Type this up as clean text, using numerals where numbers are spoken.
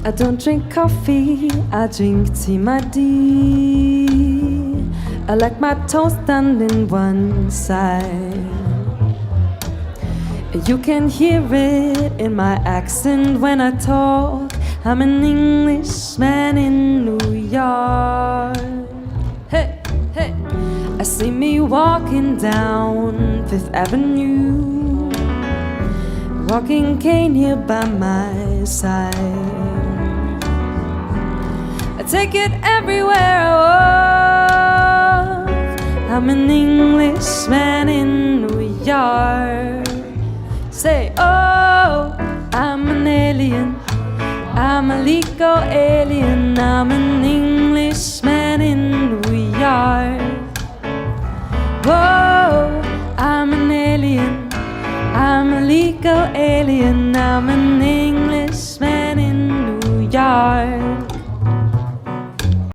I don't drink coffee, I drink tea, my dear. I like my toast done in one side. You can hear it in my accent when I talk. I'm an Englishman in New York. Hey, hey. I see me walking down Fifth Avenue, walking cane here by my side. I take it everywhere I walk. I'm an Englishman in New York. Say, oh, I'm an alien, I'm a legal alien, I'm an Englishman in New York. Whoa, I'm an alien, I'm a legal alien, I'm an Englishman in New York.